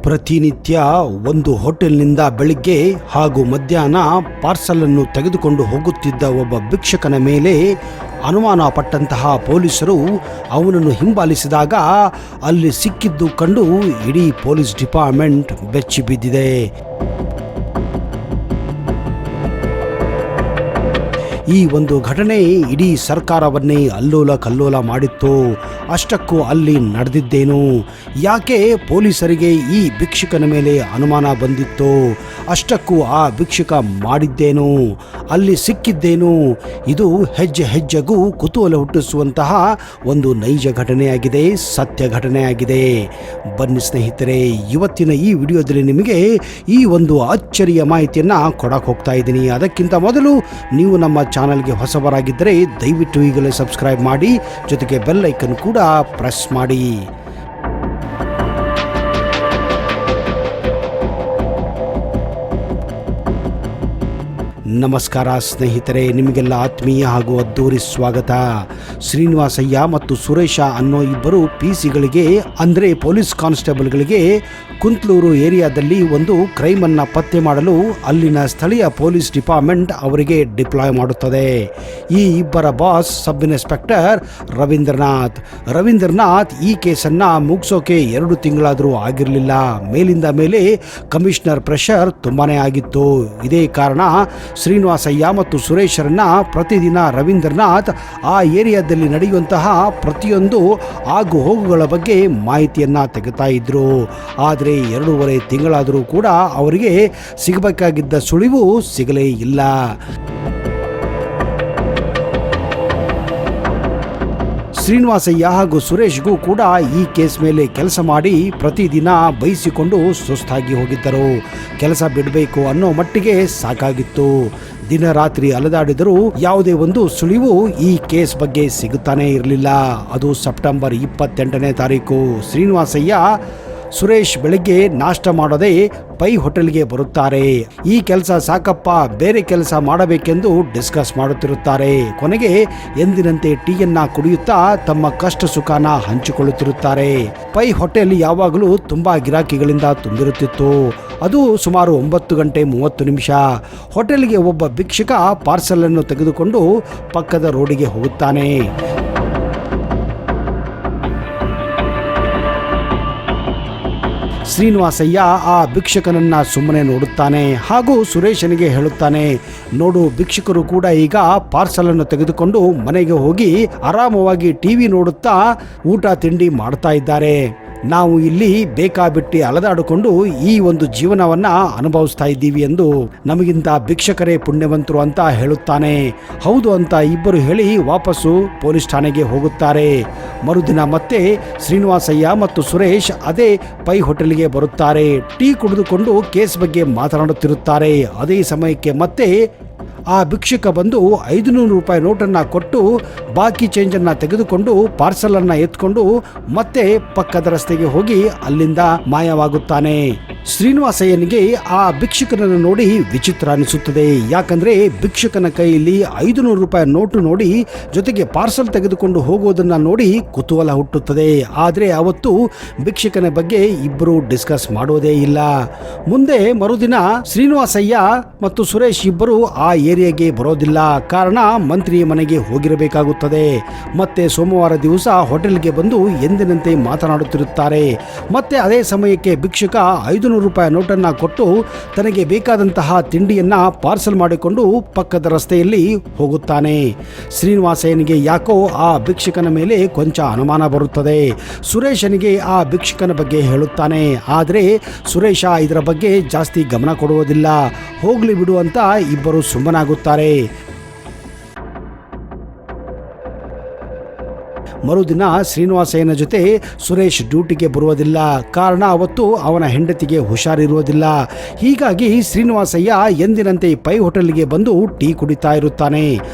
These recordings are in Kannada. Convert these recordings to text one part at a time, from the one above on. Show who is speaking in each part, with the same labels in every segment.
Speaker 1: ಪ್ರತಿನಿತ್ಯ ಒಂದು ಹೋಟೆಲ್ನಿಂದ ಬೆಳಿಗ್ಗೆ ಹಾಗೂ ಮಧ್ಯಾಹ್ನ ಪಾರ್ಸಲ್ ಅನ್ನು ತೆಗೆದುಕೊಂಡು ಹೋಗುತ್ತಿದ್ದ ಒಬ್ಬ ಭಿಕ್ಷುಕನ ಮೇಲೆ ಅನುಮಾನ ಪಟ್ಟಂತಹ ಪೊಲೀಸರು ಅವನನ್ನು ಹಿಂಬಾಲಿಸಿದಾಗ ಅಲ್ಲಿ ಸಿಕ್ಕಿದ್ದು ಕಂಡು ಇಡೀ ಪೊಲೀಸ್ ಡಿಪಾರ್ಟ್ಮೆಂಟ್ ಬೆಚ್ಚಿ ಬಿದ್ದಿದೆ. ಈ ಒಂದು ಘಟನೆ ಇಡೀ ಸರ್ಕಾರವನ್ನೇ ಅಲ್ಲೋಲ ಕಲ್ಲೋಲ ಮಾಡಿತ್ತು. ಅಷ್ಟಕ್ಕೂ ಅಲ್ಲಿ ನಡೆದಿದ್ದೇನು, ಯಾಕೆ ಪೊಲೀಸರಿಗೆ ಈ ಭಿಕ್ಷುಕನ ಮೇಲೆ ಅನುಮಾನ ಬಂದಿತ್ತು, ಅಷ್ಟಕ್ಕೂ ಆ ಭಿಕ್ಷುಕ ಮಾಡಿದ್ದೇನು, ಅಲ್ಲಿ ಸಿಕ್ಕಿದ್ದೇನು, ಇದು ಹೆಜ್ಜೆ ಹೆಜ್ಜೆಗೂ ಕುತೂಹಲ ಹುಟ್ಟಿಸುವಂತಹ ಒಂದು ನೈಜ ಘಟನೆಯಾಗಿದೆ, ಸತ್ಯ ಘಟನೆಯಾಗಿದೆ. ಬನ್ನಿ ಸ್ನೇಹಿತರೆ, ಇವತ್ತಿನ ಈ ವಿಡಿಯೋದಲ್ಲಿ ನಿಮಗೆ ಈ ಒಂದು ಅಚ್ಚರಿಯ ಮಾಹಿತಿಯನ್ನು ಕೊಡಕ್ಕೆ ಹೋಗ್ತಾ ಇದ್ದೀನಿ. ಅದಕ್ಕಿಂತ ಮೊದಲು ನೀವು ನಮ್ಮ ಚಾನಲ್ಗೆ ಹೊಸಬರಾಗಿದ್ದರೆ ದಯವಿಟ್ಟು ಈಗಲೇ ಸಬ್ಸ್ಕ್ರೈಬ್ ಮಾಡಿ, ಜೊತೆಗೆ ಬೆಲ್ ಐಕನ್ ಕೂಡ ಪ್ರೆಸ್ ಮಾಡಿ. ನಮಸ್ಕಾರ ಸ್ನೇಹಿತರೆ, ನಿಮಗೆಲ್ಲ ಆತ್ಮೀಯ ಹಾಗೂ ಅದ್ದೂರಿ ಸ್ವಾಗತ. ಶ್ರೀನಿವಾಸಯ್ಯ ಮತ್ತು ಸುರೇಶ ಅನ್ನೋ ಇಬ್ಬರು ಪಿಸಿಗಳಿಗೆ ಅಂದರೆ ಪೊಲೀಸ್ ಕಾನ್ಸ್ಟೇಬಲ್ಗಳಿಗೆ ಕುಂತ್ಲೂರು ಏರಿಯಾದಲ್ಲಿ ಒಂದು ಕ್ರೈಮನ್ನು ಪತ್ತೆ ಮಾಡಲು ಅಲ್ಲಿನ ಸ್ಥಳೀಯ ಪೊಲೀಸ್ ಡಿಪಾರ್ಟ್ಮೆಂಟ್ ಅವರಿಗೆ ಡಿಪ್ಲಾಯ್ ಮಾಡುತ್ತದೆ. ಈ ಇಬ್ಬರ ಬಾಸ್ ಸಬ್ ಇನ್ಸ್ಪೆಕ್ಟರ್ ರವೀಂದ್ರನಾಥ್ ಈ ಕೇಸನ್ನು ಮುಗಿಸೋಕೆ 2 ತಿಂಗಳಾದರೂ ಆಗಿರಲಿಲ್ಲ. ಮೇಲಿಂದ ಮೇಲೆ ಕಮಿಷನರ್ ಪ್ರೆಷರ್ ತುಂಬಾನೇ ಆಗಿತ್ತು. ಇದೇ ಕಾರಣ ಶ್ರೀನಿವಾಸಯ್ಯ ಮತ್ತು ಸುರೇಶರನ್ನ ಪ್ರತಿದಿನ ರವೀಂದ್ರನಾಥ್ ಆ ಏರಿಯಾದಲ್ಲಿ ನಡೆಯುವಂತಹ ಪ್ರತಿಯೊಂದು ಆಗು ಹೋಗುಗಳ ಬಗ್ಗೆ ಮಾಹಿತಿಯನ್ನ ತೆಗೆತಾ ಇದ್ರು. ಆದರೆ 2.5 ತಿಂಗಳಾದರೂ ಕೂಡ ಅವರಿಗೆ ಸಿಗಬೇಕಾಗಿದ್ದ ಸುಳಿವು ಸಿಗಲೇ ಇಲ್ಲ. ಶ್ರೀನಿವಾಸಯ್ಯ ಹಾಗೂ ಸುರೇಶ್ಗೂ ಕೂಡ ಈ ಕೇಸ್ ಮೇಲೆ ಕೆಲಸ ಮಾಡಿ ಪ್ರತಿದಿನ ಬಯಸಿಕೊಂಡು ಸುಸ್ತಾಗಿ ಹೋಗಿದ್ದರು. ಕೆಲಸ ಬಿಡಬೇಕು ಅನ್ನೋ ಮಟ್ಟಿಗೆ ಸಾಕಾಗಿತ್ತು. ದಿನ ರಾತ್ರಿ ಅಲೆದಾಡಿದರೂ ಯಾವುದೇ ಒಂದು ಸುಳಿವು ಈ ಕೇಸ್ ಬಗ್ಗೆ ಸಿಗುತ್ತಾನೆ ಇರಲಿಲ್ಲ. ಅದು ಸೆಪ್ಟೆಂಬರ್ 28ನೇ ತಾರೀಕು. ಶ್ರೀನಿವಾಸಯ್ಯ ಸುರೇಶ್ ಬೆಳಗ್ಗೆ ನಾಷ್ಟ ಮಾಡೋದೇ ಪೈ ಹೋಟೆಲ್ಗೆ ಬರುತ್ತಾರೆ. ಈ ಕೆಲಸ ಸಾಕಪ್ಪ, ಬೇರೆ ಕೆಲಸ ಮಾಡಬೇಕೆಂದು ಡಿಸ್ಕಸ್ ಮಾಡುತ್ತಿರುತ್ತಾರೆ. ಕೊನೆಗೆ ಎಂದಿನಂತೆ ಟೀಯನ್ನ ಕುಡಿಯುತ್ತಾ ತಮ್ಮ ಕಷ್ಟ ಸುಖನ ಹಂಚಿಕೊಳ್ಳುತ್ತಿರುತ್ತಾರೆ. ಪೈ ಹೋಟೆಲ್ ಯಾವಾಗಲೂ ತುಂಬಾ ಗಿರಾಕಿಗಳಿಂದ ತುಂಬಿರುತ್ತಿತ್ತು. ಅದು ಸುಮಾರು 9:30 ಹೋಟೆಲ್ಗೆ ಒಬ್ಬ ಭಿಕ್ಷುಕ ಪಾರ್ಸಲ್ ಅನ್ನು ತೆಗೆದುಕೊಂಡು ಪಕ್ಕದ ರೋಡಿಗೆ ಹೋಗುತ್ತಾನೆ. ಶ್ರೀನಿವಾಸಯ್ಯ ಆ ಭಿಕ್ಷುಕನನ್ನ ಸುಮ್ಮನೆ ನೋಡುತ್ತಾನೆ ಹಾಗೂ ಸುರೇಶನಿಗೆ ಹೇಳುತ್ತಾನೆ, ನೋಡು, ಭಿಕ್ಷುಕರು ಕೂಡ ಈಗ ಪಾರ್ಸಲ್ ಅನ್ನು ತೆಗೆದುಕೊಂಡು ಮನೆಗೆ ಹೋಗಿ ಆರಾಮವಾಗಿ ಟಿವಿ ನೋಡುತ್ತಾ ಊಟ ತಿಂಡಿ ಮಾಡ್ತಾ ಇದ್ದಾರೆ. ನಾವು ಇಲ್ಲಿ ಬೇಕಾಬಿಟ್ಟಿ ಅಲೆದಾಡಿಕೊಂಡು ಈ ಒಂದು ಜೀವನವನ್ನ ಅನುಭವಿಸ್ತಾ ಇದ್ದೀವಿ ಎಂದು ನಮಗಿಂತ ಭಿಕ್ಷಕರೇ ಪುಣ್ಯವಂತರು ಅಂತ ಹೇಳುತ್ತಾನೆ. ಹೌದು ಅಂತ ಇಬ್ಬರು ಹೇಳಿ ವಾಪಸ್ಸು ಪೊಲೀಸ್ ಠಾಣೆಗೆ ಹೋಗುತ್ತಾರೆ. ಮರುದಿನ ಮತ್ತೆ ಶ್ರೀನಿವಾಸಯ್ಯ ಮತ್ತು ಸುರೇಶ್ ಅದೇ ಪೈ ಹೋಟೆಲ್ಗೆ ಬರುತ್ತಾರೆ. ಟೀ ಕುಡಿದುಕೊಂಡು ಕೇಸ್ ಬಗ್ಗೆ ಮಾತನಾಡುತ್ತಿರುತ್ತಾರೆ. ಅದೇ ಸಮಯಕ್ಕೆ ಮತ್ತೆ ಆ ಭಿಕ್ಷುಕ ಬಂದು 500 ರೂಪಾಯಿ ನೋಟನ್ನು ಕೊಟ್ಟು ಬಾಕಿ ಚೇಂಜನ್ನು ತೆಗೆದುಕೊಂಡು ಪಾರ್ಸಲ್ ಅನ್ನ ಎತ್ಕೊಂಡು ಮತ್ತೆ ಪಕ್ಕದ ರಸ್ತೆಗೆ ಹೋಗಿ ಅಲ್ಲಿಂದ ಮಾಯವಾಗುತ್ತಾನೆ. ಶ್ರೀನಿವಾಸಯ್ಯನಿಗೆ ಆ ಭಿಕ್ಷುಕನನ್ನು ನೋಡಿ ವಿಚಿತ್ರ ಅನಿಸುತ್ತದೆ. ಯಾಕಂದ್ರೆ ಭಿಕ್ಷುಕನ ಕೈಯಲ್ಲಿ 500 ರೂಪಾಯಿ ನೋಟು ನೋಡಿ ಜೊತೆಗೆ ಪಾರ್ಸಲ್ ತೆಗೆದುಕೊಂಡು ಹೋಗೋದನ್ನ ನೋಡಿ ಕುತೂಹಲ ಹುಟ್ಟುತ್ತದೆ. ಆದರೆ ಅವತ್ತು ಭಿಕ್ಷುಕನ ಬಗ್ಗೆ ಇಬ್ಬರು ಡಿಸ್ಕಸ್ ಮಾಡೋದೇ ಇಲ್ಲ. ಮುಂದೆ ಮರುದಿನ ಶ್ರೀನಿವಾಸಯ್ಯ ಮತ್ತು ಸುರೇಶ್ ಇಬ್ಬರು ಆ ಏರಿಯಾಗೆ ಬರೋದಿಲ್ಲ. ಕಾರಣ ಮಂತ್ರಿಯ ಮನೆಗೆ ಹೋಗಿರಬೇಕಾಗುತ್ತದೆ. ಮತ್ತೆ ಸೋಮವಾರ ದಿವಸ ಹೋಟೆಲ್ಗೆ ಬಂದು ಎಂದಿನಂತೆ ಮಾತನಾಡುತ್ತಿರುತ್ತಾರೆ. ಮತ್ತೆ ಅದೇ ಸಮಯಕ್ಕೆ ಭಿಕ್ಷುಕ 500 ರೂಪಾಯಿ ನೋಟನ್ನ ಕೊಟ್ಟು ತನಗೆ ಬೇಕಾದಂತಹ ತಿಂಡಿಯನ್ನ ಪಾರ್ಸಲ್ ಮಾಡಿಕೊಂಡು ಪಕ್ಕದ ರಸ್ತೆಯಲ್ಲಿ ಹೋಗುತ್ತಾನೆ. ಶ್ರೀನಿವಾಸಯ್ಯನಿಗೆ ಯಾಕೋ ಆ ಭಿಕ್ಷುಕನ ಮೇಲೆ ಕೊಂಚ ಅನುಮಾನ ಬರುತ್ತದೆ. ಸುರೇಶನಿಗೆ ಆ ಭಿಕ್ಷುಕನ ಬಗ್ಗೆ ಹೇಳುತ್ತಾನೆ. ಆದರೆ ಸುರೇಶ ಇದರ ಬಗ್ಗೆ ಜಾಸ್ತಿ ಗಮನ ಕೊಡುವುದಿಲ್ಲ. ಹೋಗ್ಲಿ ಬಿಡು ಅಂತ ಇಬ್ಬರು ಸುಮ್ಮನಾಗುತ್ತಾರೆ. ಮರುದಿನ ಶ್ರೀನಿವಾಸಯ್ಯನ ಜೊತೆ ಸುರೇಶ್ ಡ್ಯೂಟಿಗೆ ಬರುವುದಿಲ್ಲ. ಕಾರಣ ಅವತ್ತು ಅವನ ಹೆಂಡತಿಗೆ ಹುಷಾರಿರುವುದಿಲ್ಲ. ಹೀಗಾಗಿ ಶ್ರೀನಿವಾಸಯ್ಯ ಎಂದಿನಂತೆ ಪೈ ಹೋಟೆಲ್ಗೆ ಬಂದು ಟೀ ಕುಡಿತಾ ಇರುತ್ತಾನೆ.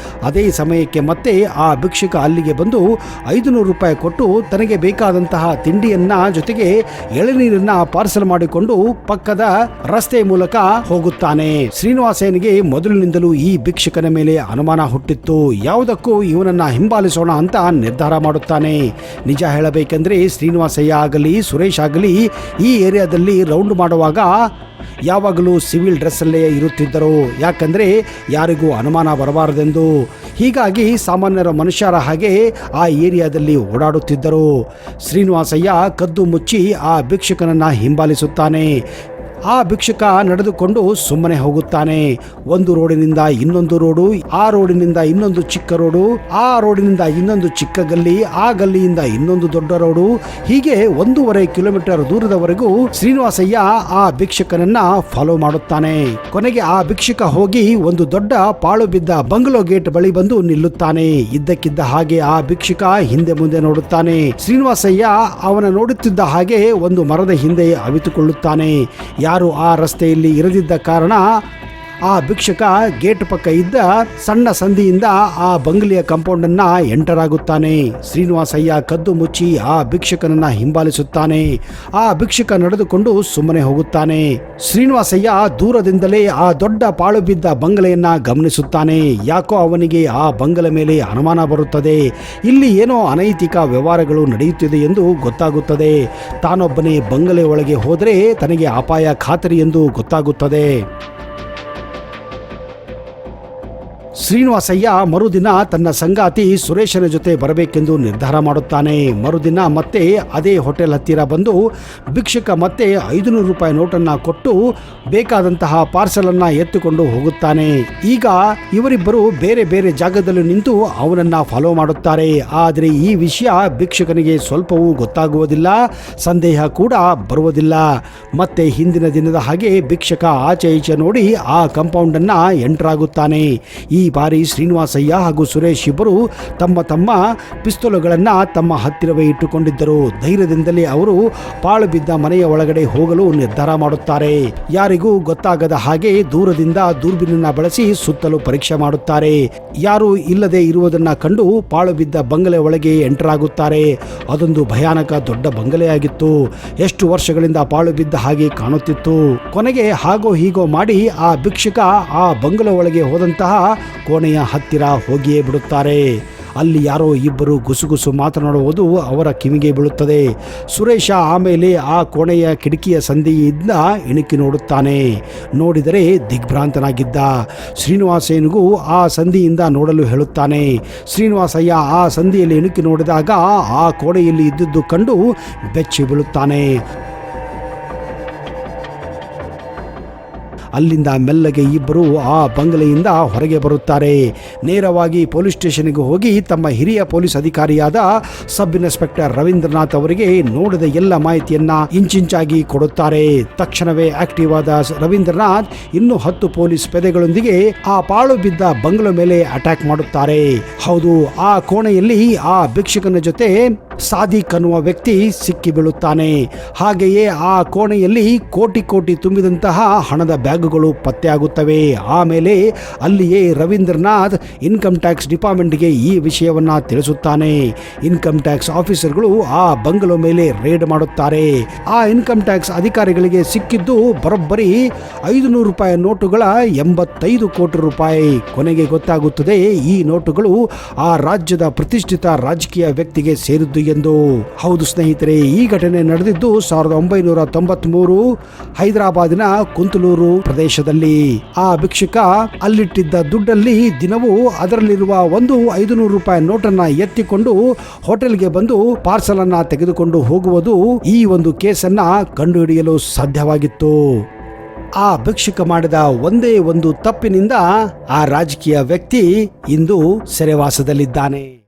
Speaker 1: ಅದೇ ಸಮಯಕ್ಕೆ ಮತ್ತೆ ಆ ಭಿಕ್ಷುಕ ಅಲ್ಲಿಗೆ ಬಂದು 500 ರೂಪಾಯಿ ಕೊಟ್ಟು ತನಗೆ ಬೇಕಾದಂತಹ ತಿಂಡಿಯನ್ನ ಜೊತೆಗೆ ಎಳನೀರನ್ನ ಪಾರ್ಸಲ್ ಮಾಡಿಕೊಂಡು ಪಕ್ಕದ ರಸ್ತೆ ಮೂಲಕ ಹೋಗುತ್ತಾನೆ. ಶ್ರೀನಿವಾಸಯ್ಯನಿಗೆ ಮೊದಲಿನಿಂದಲೂ ಈ ಭಿಕ್ಷುಕನ ಮೇಲೆ ಅನುಮಾನ ಹುಟ್ಟಿತ್ತು. ಯಾವುದಕ್ಕೂ ಇವನನ್ನ ಹಿಂಬಾಲಿಸೋಣ ಅಂತ ನಿರ್ಧಾರ ಮಾಡುತ್ತಾನೆ. ಮಾಡುತ್ತಾನೆ. ನಿಜ ಹೇಳಬೇಕೆಂದರೆ ಶ್ರೀನಿವಾಸಯ್ಯ ಆಗಲಿ ಸುರೇಶ್ ಆಗಲಿ ಈ ಏರಿಯಾದಲ್ಲಿ ರೌಂಡ್ ಮಾಡುವಾಗ ಯಾವಾಗಲೂ ಸಿವಿಲ್ ಡ್ರೆಸ್ಸಲ್ಲೇ ಇರುತ್ತಿದ್ದರು. ಯಾಕಂದರೆ ಯಾರಿಗೂ ಅನುಮಾನ ಬರಬಾರದೆಂದು. ಹೀಗಾಗಿ ಸಾಮಾನ್ಯರ ಮನುಷ್ಯರ ಹಾಗೆ ಆ ಏರಿಯಾದಲ್ಲಿ ಓಡಾಡುತ್ತಿದ್ದರು. ಶ್ರೀನಿವಾಸಯ್ಯ ಕದ್ದು ಮುಚ್ಚಿ ಆ ಭಿಕ್ಷುಕನನ್ನು ಹಿಂಬಾಲಿಸುತ್ತಾನೆ. ಆ ಭಿಕ್ಷುಕ ನಡೆದುಕೊಂಡು ಸುಮ್ಮನೆ ಹೋಗುತ್ತಾನೆ. ಒಂದು ರೋಡಿನಿಂದ ಇನ್ನೊಂದು ರೋಡು, ಆ ರೋಡಿನಿಂದ ಇನ್ನೊಂದು ಚಿಕ್ಕ ರೋಡು, ಆ ರೋಡಿನಿಂದ ಇನ್ನೊಂದು ಚಿಕ್ಕ ಗಲ್ಲಿ, ಆ ಗಲ್ಲಿಯಿಂದ ಇನ್ನೊಂದು ದೊಡ್ಡ ರೋಡು, ಹೀಗೆ 1.5 ಕಿಲೋಮೀಟರ್ ದೂರದವರೆಗೂ ಶ್ರೀನಿವಾಸಯ್ಯ ಆ ಭಿಕ್ಷುಕನನ್ನ ಫಾಲೋ ಮಾಡುತ್ತಾನೆ. ಕೊನೆಗೆ ಆ ಭಿಕ್ಷುಕ ಹೋಗಿ ಒಂದು ದೊಡ್ಡ ಪಾಳು ಬಿದ್ದ ಬಂಗ್ಲೋ ಗೇಟ್ ಬಳಿ ಬಂದು ನಿಲ್ಲುತ್ತಾನೆ. ಇದ್ದಕ್ಕಿದ್ದ ಹಾಗೆ ಆ ಭಿಕ್ಷುಕ ಹಿಂದೆ ಮುಂದೆ ನೋಡುತ್ತಾನೆ. ಶ್ರೀನಿವಾಸಯ್ಯ ಅವನ ನೋಡುತ್ತಿದ್ದ ಹಾಗೆ ಒಂದು ಮರದ ಹಿಂದೆ ಅವಿತುಕೊಳ್ಳುತ್ತಾನೆ. ಯಾರು ಆ ರಸ್ತೆಯಲ್ಲಿ ಇರದಿದ್ದ ಕಾರಣ ಆ ಭಿಕ್ಷುಕ ಗೇಟ್ ಪಕ್ಕ ಇದ್ದ ಸಣ್ಣ ಸಂದಿಯಿಂದ ಆ ಬಂಗ್ಲೆಯ ಕಾಂಪೌಂಡ್ ಅನ್ನ ಎಂಟರ್ ಆಗುತ್ತಾನೆ. ಶ್ರೀನಿವಾಸಯ್ಯ ಕದ್ದು ಮುಚ್ಚಿ ಆ ಭಿಕ್ಷುಕನನ್ನ ಹಿಂಬಾಲಿಸುತ್ತಾನೆ. ಆ ಭಿಕ್ಷುಕ ನಡೆದುಕೊಂಡು ಸುಮ್ಮನೆ ಹೋಗುತ್ತಾನೆ. ಶ್ರೀನಿವಾಸಯ್ಯ ದೂರದಿಂದಲೇ ಆ ದೊಡ್ಡ ಪಾಳು ಬಿದ್ದ ಬಂಗಲೆಯನ್ನ ಗಮನಿಸುತ್ತಾನೆ. ಯಾಕೋ ಅವನಿಗೆ ಆ ಬಂಗಲೆ ಮೇಲೆ ಅನುಮಾನ ಬರುತ್ತದೆ. ಇಲ್ಲಿ ಏನೋ ಅನೈತಿಕ ವ್ಯವಹಾರಗಳು ನಡೆಯುತ್ತಿದೆ ಎಂದು ಗೊತ್ತಾಗುತ್ತದೆ. ತಾನೊಬ್ಬನೇ ಬಂಗಲೆ ಒಳಗೆ ಹೋದರೆ ತನಗೆ ಅಪಾಯ ಖಾತರಿ ಎಂದು ಗೊತ್ತಾಗುತ್ತದೆ. ಶ್ರೀನಿವಾಸಯ್ಯ ಮರುದಿನ ತನ್ನ ಸಂಗಾತಿ ಸುರೇಶನ ಜೊತೆ ಬರಬೇಕೆಂದು ನಿರ್ಧಾರ ಮಾಡುತ್ತಾನೆ. ಮರುದಿನ ಮತ್ತೆ ಅದೇ ಹೋಟೆಲ್ ಹತ್ತಿರ ಬಂದು ಭಿಕ್ಷುಕ ಮತ್ತೆ 500 ರೂಪಾಯಿ ನೋಟನ್ನು ಕೊಟ್ಟು ಬೇಕಾದಂತಹ ಪಾರ್ಸಲ್ ಅನ್ನ ಎತ್ತುಕೊಂಡು ಹೋಗುತ್ತಾನೆ. ಈಗ ಇವರಿಬ್ಬರು ಬೇರೆ ಬೇರೆ ಜಾಗದಲ್ಲಿ ನಿಂತು ಅವನನ್ನ ಫಾಲೋ ಮಾಡುತ್ತಾರೆ. ಆದರೆ ಈ ವಿಷಯ ಭಿಕ್ಷುಕನಿಗೆ ಸ್ವಲ್ಪವೂ ಗೊತ್ತಾಗುವುದಿಲ್ಲ, ಸಂದೇಹ ಕೂಡ ಬರುವುದಿಲ್ಲ. ಮತ್ತೆ ಹಿಂದಿನ ದಿನದ ಹಾಗೆ ಭಿಕ್ಷುಕ ಆಚೆ ಈಚೆ ನೋಡಿ ಆ ಕಾಂಪೌಂಡ್ ಅನ್ನ ಎಂಟರ್ ಆಗುತ್ತಾನೆ. ಈ ಬಾರಿ ಶ್ರೀನಿವಾಸಯ್ಯ ಹಾಗೂ ಸುರೇಶ್ ಇಬ್ಬರು ತಮ್ಮ ತಮ್ಮ ಪಿಸ್ತೂಲುಗಳನ್ನು ತಮ್ಮ ಹತ್ತಿರವೇ ಇಟ್ಟುಕೊಂಡಿದ್ದರು. ಧೈರ್ಯದಿಂದಲೇ ಅವರು ಪಾಳು ಬಿದ್ದ ಮನೆಯ ಒಳಗಡೆ ಹೋಗಲು ನಿರ್ಧಾರ ಮಾಡುತ್ತಾರೆ. ಯಾರಿಗೂ ಗೊತ್ತಾಗದ ಹಾಗೆ ದೂರದಿಂದ ದೂರಬೀನನ್ನ ಬಳಸಿ ಸುತ್ತಲೂ ಪರೀಕ್ಷೆ ಮಾಡುತ್ತಾರೆ. ಯಾರು ಇಲ್ಲದೆ ಇರುವುದನ್ನ ಕಂಡು ಪಾಳು ಬಿದ್ದ ಬಂಗಲೆ ಒಳಗೆ ಎಂಟರ್ ಆಗುತ್ತಾರೆ. ಅದೊಂದು ಭಯಾನಕ ದೊಡ್ಡ ಬಂಗಲೆಯಾಗಿತ್ತು. ಎಷ್ಟು ವರ್ಷಗಳಿಂದ ಪಾಳು ಬಿದ್ದ ಹಾಗೆ ಕಾಣುತ್ತಿತ್ತು. ಕೊನೆಗೆ ಹಾಗೋ ಹೀಗೋ ಮಾಡಿ ಆ ಭಿಕ್ಷುಕ ಆ ಬಂಗಲೆ ಒಳಗೆ ಹೋದಂತಹ ಕೋಣೆಯ ಹತ್ತಿರ ಹೋಗಿಯೇ ಬಿಡುತ್ತಾರೆ. ಅಲ್ಲಿ ಯಾರೋ ಇಬ್ಬರು ಗುಸುಗುಸು ಮಾತನಾಡುವುದು ಅವರ ಕಿವಿಗೆ ಬೀಳುತ್ತದೆ. ಸುರೇಶ ಆಮೇಲೆ ಆ ಕೋಣೆಯ ಕಿಟಕಿಯ ಸಂದಿಯಿಂದ ಇಣುಕಿ ನೋಡುತ್ತಾನೆ. ನೋಡಿದರೆ ದಿಗ್ಭ್ರಾಂತನಾಗಿದ್ದ ಶ್ರೀನಿವಾಸಯ್ಯನಿಗೂ ಆ ಸಂದಿಯಿಂದ ನೋಡಲು ಹೇಳುತ್ತಾನೆ. ಶ್ರೀನಿವಾಸಯ್ಯ ಆ ಸಂದಿಯಲ್ಲಿ ಇಣುಕಿ ನೋಡಿದಾಗ ಆ ಕೋಣೆಯಲ್ಲಿ ಇದ್ದುದು ಕಂಡು ಬೆಚ್ಚಿ ಬೀಳುತ್ತಾನೆ. ಅಲ್ಲಿಂದ ಮೆಲ್ಲಗೆ ಇಬ್ಬರು ಆ ಬಂಗಲೆಯಿಂದ ಹೊರಗೆ ಬರುತ್ತಾರೆ. ನೇರವಾಗಿ ಪೊಲೀಸ್ ಸ್ಟೇಷನ್ಗೆ ಹೋಗಿ ತಮ್ಮ ಹಿರಿಯ ಪೊಲೀಸ್ ಅಧಿಕಾರಿಯಾದ ಸಬ್ ಇನ್ಸ್ಪೆಕ್ಟರ್ ರವೀಂದ್ರನಾಥ್ ಅವರಿಗೆ ನೋಡಿದ ಎಲ್ಲ ಮಾಹಿತಿಯನ್ನ ಇಂಚಿಂಚಾಗಿ ಕೊಡುತ್ತಾರೆ. ತಕ್ಷಣವೇ ಆಕ್ಟಿವ್ ಆದ ರವೀಂದ್ರನಾಥ್ ಇನ್ನೂ 10 ಪೊಲೀಸ್ ಪೇದೆಗಳೊಂದಿಗೆ ಆ ಪಾಳು ಬಿದ್ದ ಬಂಗಲೆ ಮೇಲೆ ಅಟ್ಯಾಕ್ ಮಾಡುತ್ತಾರೆ. ಹೌದು, ಆ ಕೋಣೆಯಲ್ಲಿ ಆ ಭಿಕ್ಷುಕನ ಜೊತೆ ಸಾದಿಕ್ ಅನ್ನುವ ವ್ಯಕ್ತಿ ಸಿಕ್ಕಿ ಬೀಳುತ್ತಾನೆ. ಹಾಗೆಯೇ ಆ ಕೋಣೆಯಲ್ಲಿ ಕೋಟಿ ಕೋಟಿ ತುಂಬಿದಂತಹ ಹಣದ ಬ್ಯಾಗುಗಳು ಪತ್ತೆಯಾಗುತ್ತವೆ. ಆಮೇಲೆ ಅಲ್ಲಿಯೇ ರವೀಂದ್ರನಾಥ್ ಇನ್ಕಮ್ ಟ್ಯಾಕ್ಸ್ ಡಿಪಾರ್ಟ್ಮೆಂಟ್ಗೆ ಈ ವಿಷಯವನ್ನ ತಿಳಿಸುತ್ತಾನೆ. ಇನ್ಕಮ್ ಟ್ಯಾಕ್ಸ್ ಆಫೀಸರ್ಗಳು ಆ ಬಂಗಲೆ ಮೇಲೆ ರೇಡ್ ಮಾಡುತ್ತಾರೆ. ಆ ಇನ್ಕಮ್ ಟ್ಯಾಕ್ಸ್ ಅಧಿಕಾರಿಗಳಿಗೆ ಸಿಕ್ಕಿದ್ದು ಬರೋಬ್ಬರಿ 500 ರೂಪಾಯಿ ನೋಟುಗಳ 85 ಕೋಟಿ ರೂಪಾಯಿ. ಕೊನೆಗೆ ಗೊತ್ತಾಗುತ್ತದೆ ಈ ನೋಟುಗಳು ಆ ರಾಜ್ಯದ ಪ್ರತಿಷ್ಠಿತ ರಾಜಕೀಯ ವ್ಯಕ್ತಿಗೆ ಸೇರಿದ್ದು ಎಂದು. ಹೌದು ಸ್ನೇಹಿತರೆ, ಈ ಘಟನೆ ನಡೆದಿದ್ದು 1993 ಹೈದರಾಬಾದಿನ ಕುಂತಲೂರು ಪ್ರದೇಶದಲ್ಲಿ. ಆ ಭಿಕ್ಷುಕ ಅಲ್ಲಿಟ್ಟಿದ್ದ ದುಡ್ಡಲ್ಲಿ ದಿನವೂ ಅದರಲ್ಲಿರುವ ಒಂದು 500 ರೂಪಾಯಿ ನೋಟನ್ನ ಎತ್ತಿಕೊಂಡು ಹೋಟೆಲ್ಗೆ ಬಂದು ಪಾರ್ಸಲ್ ಅನ್ನ ತೆಗೆದುಕೊಂಡು ಹೋಗುವುದು ಈ ಒಂದು ಕೇಸನ್ನ ಕಂಡುಹಿಡಿಯಲು ಸಾಧ್ಯವಾಗಿತ್ತು. ಆ ಭಿಕ್ಷುಕ ಮಾಡಿದ ಒಂದೇ ಒಂದು ತಪ್ಪಿನಿಂದ ಆ ರಾಜಕೀಯ ವ್ಯಕ್ತಿ ಇಂದು ಸೆರೆವಾಸದಲ್ಲಿದ್ದಾನೆ.